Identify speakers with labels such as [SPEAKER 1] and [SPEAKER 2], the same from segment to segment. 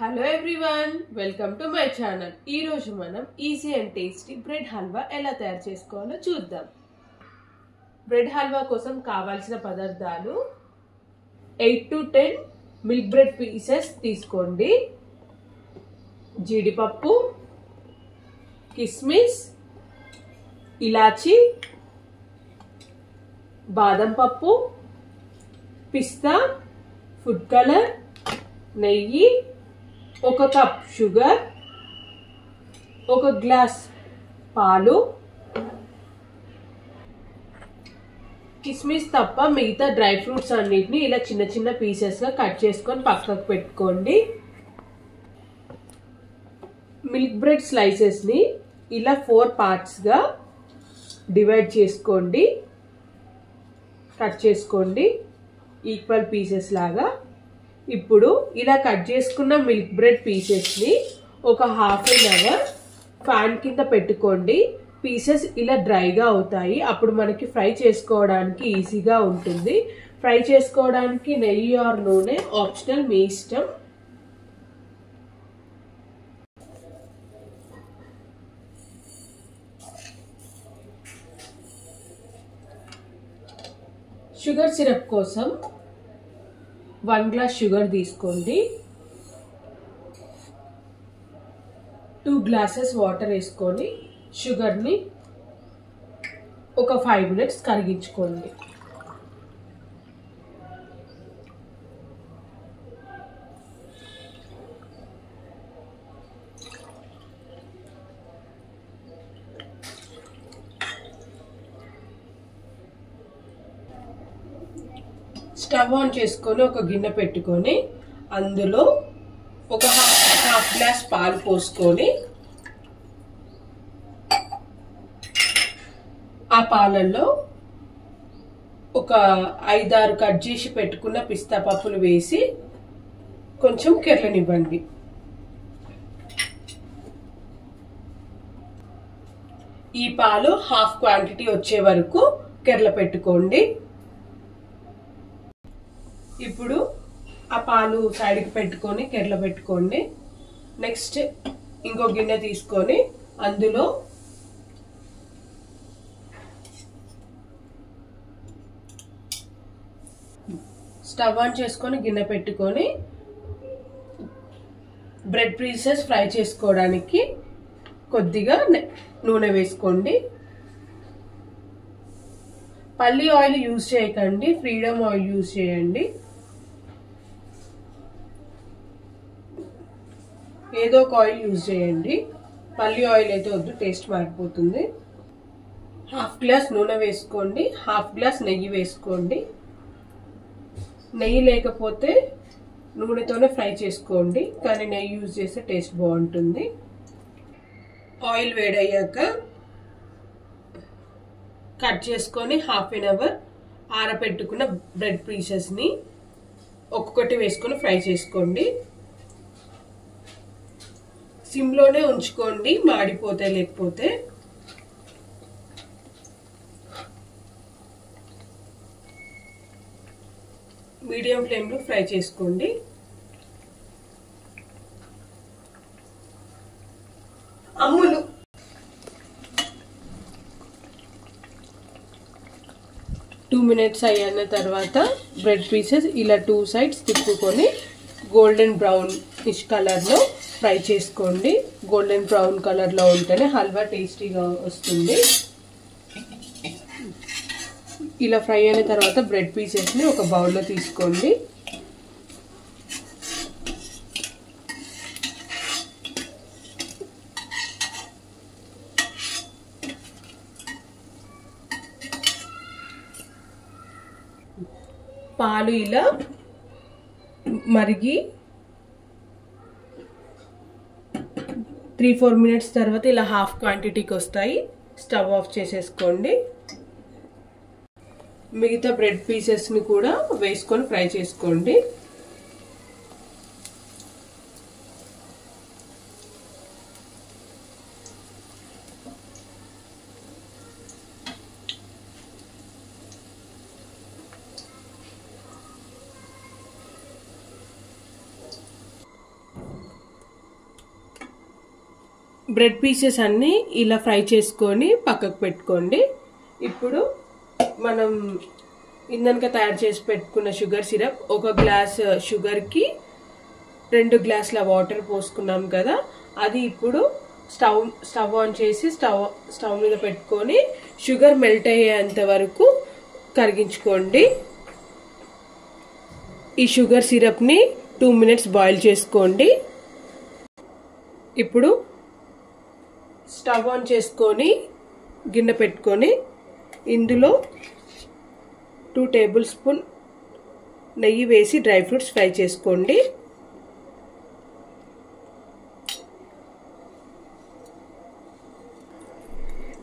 [SPEAKER 1] Hello everyone, welcome to my channel. ఈరోజు మనం easy and tasty bread halwa ఎలా తయారు చేసుకోవాలో చూద్దాం. బ్రెడ్ హల్వా కోసం కావాల్సిన పదార్థాలు 8 to 10 మిల్క్ బ్రెడ్ పీసెస్ తీసుకోండి, జీడిపప్పు, కిస్మిస్, ఇలాచి, బాదం పప్పు, పిస్తా, ఫుడ్ కలర్, నెయ్యి, 1 కప్ షుగర్, 1 గ్లాస్ పాలు. కిస్మిస్ తప్ప మిగతా డ్రై ఫ్రూట్స్ అన్నిటిని ఇలా చిన్న చిన్న పీసెస్గా కట్ చేసుకొని పక్కకు పెట్టుకోండి. మిల్క్ బ్రెడ్ స్లైసెస్ని ఇలా 4 పార్ట్స్గా డివైడ్ చేసుకోండి, కట్ చేసుకోండి ఈక్వల్ పీసెస్ లాగా. ఇప్పుడు ఇలా కట్ చేసుకున్న మిల్క్ బ్రెడ్ పీసెస్ని ఒక ½ an hour ఫ్యాన్ కింద పెట్టుకోండి. పీసెస్ ఇలా డ్రైగా అవుతాయి, అప్పుడు మనకి ఫ్రై చేసుకోవడానికి ఈజీగా ఉంటుంది. ఫ్రై చేసుకోవడానికి నెయ్యి ఆర్ నూనె ఆప్షనల్, మీ ఇష్టం. షుగర్ సిరప్ కోసం 1 గ్లాస్ షుగర్ తీసుకోండి, 2 గ్లాసెస్ వాటర్ వేసుకొని షుగర్ని ఒక 5 minutes కరిగించుకోండి. స్టవ్ ఆన్ చేసుకొని ఒక గిన్నె పెట్టుకొని అందులో ఒక హాఫ్ గ్లాస్ పాలు పోసుకొని ఆ పాలల్లో ఒక 5-6 కట్ చేసి పెట్టుకున్న పిస్తా పప్పులు వేసి కొంచెం కెర్లనివ్వండి. ఈ పాలు హాఫ్ క్వాంటిటీ వచ్చే వరకు కెర్ల పెట్టుకోండి. ఇప్పుడు ఆ పాలు సైడ్కి పెట్టుకొని కెర్ల పెట్టుకోండి. నెక్స్ట్ ఇంకో గిన్నె తీసుకొని అందులో స్టవ్ ఆన్ చేసుకొని గిన్నె పెట్టుకొని బ్రెడ్ పీసెస్ ఫ్రై చేసుకోవడానికి కొద్దిగా నూనె వేసుకోండి. పల్లి ఆయిల్ యూజ్ చేయకండి, ఫ్రీడమ్ ఆయిల్ యూజ్ చేయండి. ఏదో ఒక ఆయిల్ యూజ్ చేయండి, పల్లి ఆయిల్ అయితే వద్దు, టేస్ట్ మారిపోతుంది. ½ గ్లాస్ నూనె వేసుకోండి, ½ గ్లాస్ నెయ్యి వేసుకోండి. నెయ్యి లేకపోతే నూనెతోనే ఫ్రై చేసుకోండి, కానీ నెయ్యి యూజ్ చేస్తే టేస్ట్ బాగుంటుంది. ఆయిల్ వేడయ్యాక కట్ చేసుకొని ½ an hour ఆరబెట్టుకున్న బ్రెడ్ పీసెస్ని ఒక్కొక్కటి వేసుకొని ఫ్రై చేసుకోండి. సిమ్లోనే ఉంచుకోండి, మాడిపోతే లేకపోతే. మీడియం ఫ్లేమ్లో ఫ్రై చేసుకోండి. అమ్ములు 2 minutes అయిన తర్వాత బ్రెడ్ పీసెస్ ఇలా 2 sides తిప్పుకొని గోల్డెన్ బ్రౌన్ ఫిష్ కలర్లో ఫ్రై చేసుకోండి. గోల్డెన్ బ్రౌన్ కలర్లో ఉంటేనే హల్వా టేస్టీగా వస్తుంది. ఇలా ఫ్రై అయిన తర్వాత బ్రెడ్ పీసెస్ని ఒక బౌల్లో తీసుకోండి. పాలు ఇలా మరిగి 3-4 minutes తర్వాత ఇలా హాఫ్ క్వాంటిటీకి వస్తాయి. స్టవ్ ఆఫ్ చేసేసుకోండి. మిగతా బ్రెడ్ పీసెస్ని కూడా వేసుకొని ఫ్రై చేసుకోండి. బ్రెడ్ పీసెస్ అన్నీ ఇలా ఫ్రై చేసుకొని పక్కకు పెట్టుకోండి. ఇప్పుడు మనం ఇందనక తయారు చేసి పెట్టుకున్న షుగర్ సిరప్, 1 గ్లాస్ షుగర్కి 2 గ్లాసుల వాటర్ పోసుకున్నాం కదా, అది ఇప్పుడు స్టవ్ ఆన్ చేసి స్టవ్ మీద పెట్టుకొని షుగర్ మెల్ట్ అయ్యేంత వరకు కరిగించుకోండి. ఈ షుగర్ సిరప్ని 2 మినిట్స్ బాయిల్ చేసుకోండి. ఇప్పుడు స్టవ్ ఆన్ చేసుకొని గిన్నె పెట్టుకొని ఇందులో 2 టేబుల్ స్పూన్ నెయ్యి వేసి డ్రై ఫ్రూట్స్ ఫ్రై చేసుకోండి.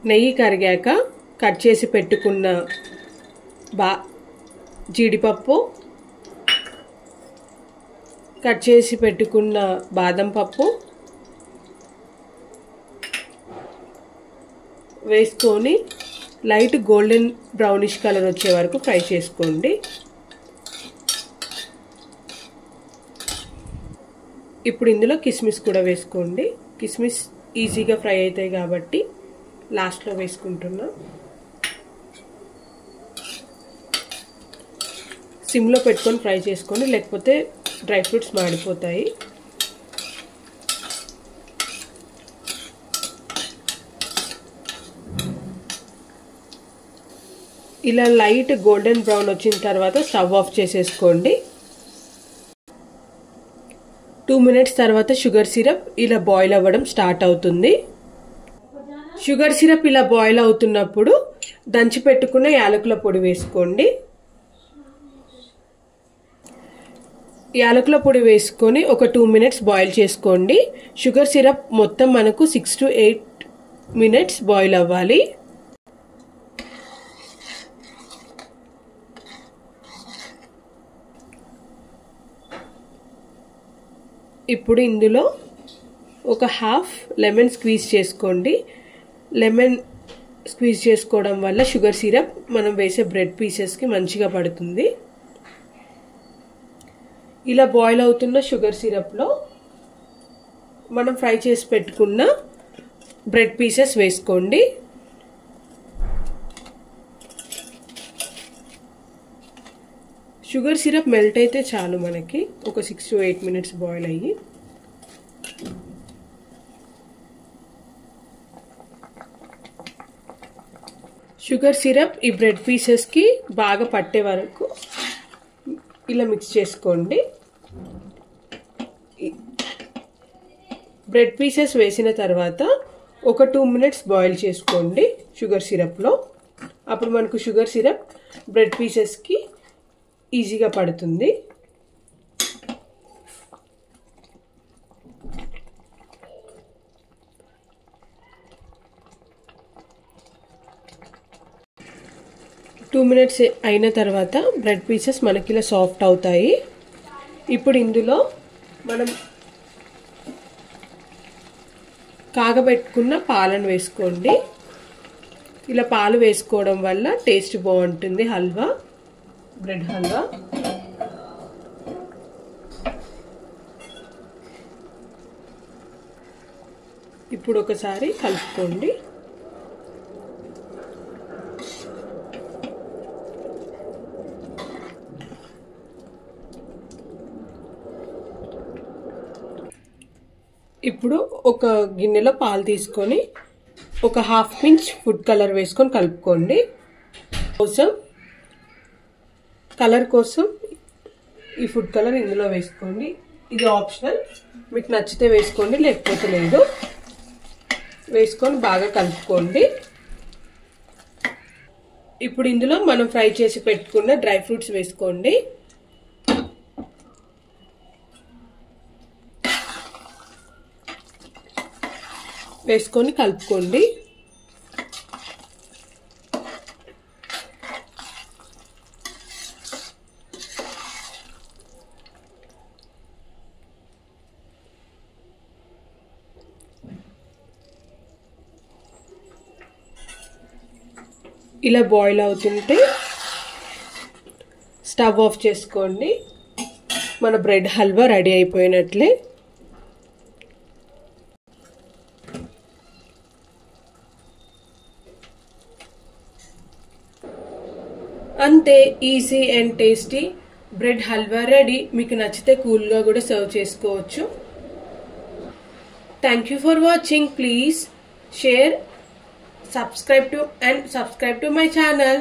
[SPEAKER 1] నెయ్యి కరిగాక కట్ చేసి పెట్టుకున్న జీడిపప్పు, కట్ చేసి పెట్టుకున్న బాదం పప్పు వేసుకొని లైట్ గోల్డెన్ బ్రౌనిష్ కలర్ వచ్చే వరకు ఫ్రై చేసుకోండి. ఇప్పుడు ఇందులో కిస్మిస్ కూడా వేసుకోండి. కిస్మిస్ ఈజీగా ఫ్రై అవుతాయి కాబట్టి లాస్ట్లో వేసుకుంటున్నా. సిమ్లో పెట్టుకొని ఫ్రై చేసుకోండి, లేకపోతే డ్రై ఫ్రూట్స్ మాడిపోతాయి. ఇలా లైట్ గోల్డెన్ బ్రౌన్ వచ్చిన తర్వాత స్టవ్ ఆఫ్ చేసేసుకోండి. 2 మినిట్స్ తర్వాత షుగర్ సిరప్ ఇలా బాయిల్ అవ్వడం స్టార్ట్ అవుతుంది. షుగర్ సిరప్ ఇలా బాయిల్ అవుతున్నప్పుడు దంచి పెట్టుకున్న యాలకుల పొడి వేసుకోండి. యాలకుల పొడి వేసుకొని ఒక 2 మినిట్స్ బాయిల్ చేసుకోండి. షుగర్ సిరప్ మొత్తం మనకు 6 to 8 మినిట్స్ బాయిల్ అవ్వాలి. ఇప్పుడు ఇందులో ఒక హాఫ్ లెమన్ స్క్వీజ్ చేసుకోండి. లెమన్ స్క్వీజ్ చేసుకోవడం వల్ల షుగర్ సిరప్ మనం వేసే బ్రెడ్ పీసెస్కి మంచిగా పడుతుంది. ఇలా బాయిల్ అవుతున్న షుగర్ సిరప్లో మనం ఫ్రై చేసి పెట్టుకున్న బ్రెడ్ పీసెస్ వేసుకోండి. షుగర్ సిరప్ మెల్ట్ అయితే చాలు, మనకి ఒక 6 to 8 మినిట్స్ బాయిల్ అయ్యి. షుగర్ సిరప్ ఈ బ్రెడ్ పీసెస్కి బాగా పట్టే వరకు ఇలా మిక్స్ చేసుకోండి. బ్రెడ్ పీసెస్ వేసిన తర్వాత ఒక 2 మినిట్స్ బాయిల్ చేసుకోండి షుగర్ సిరప్లో. అప్పుడు మనకు షుగర్ సిరప్ బ్రెడ్ పీసెస్కి ఈజీగా పడుతుంది. టూ మినిట్స్ అయిన తర్వాత బ్రెడ్ పీసెస్ మనకి ఇలా సాఫ్ట్ అవుతాయి. ఇప్పుడు ఇందులో మనం కాగబెట్టుకున్న పాలను వేసుకోండి. ఇలా పాలు వేసుకోవడం వల్ల టేస్ట్ బాగుంటుంది హల్వా, బ్రెడ్ హల్వా. ఇప్పుడు ఒకసారి కలుపుకోండి. ఇప్పుడు ఒక గిన్నెలో పాలు తీసుకొని ఒక హాఫ్ పించ్ ఫుడ్ కలర్ వేసుకొని కలుపుకోండి. కలర్ కోసం ఈ ఫుడ్ కలర్ ఇందులో వేసుకోండి. ఇది ఆప్షనల్, మీకు నచ్చితే వేసుకోండి, లేకపోతే లేదు. వేసుకొని బాగా కలుపుకోండి. ఇప్పుడు ఇందులో మనం ఫ్రై చేసి పెట్టుకున్న డ్రై ఫ్రూట్స్ వేసుకోండి. వేసుకొని కలుపుకోండి. ఇలా బాయిల్ అవుతుంటే స్టవ్ ఆఫ్ చేసుకోండి. మన బ్రెడ్ హల్వా రెడీ అయిపోయినట్లే. అంతే, easy and tasty bread halwa ready. మీకు నచ్చితే కూల్గా కూడా సర్వ్ చేసుకోవచ్చు. Thank you for watching. Please share, subscribe to my channel.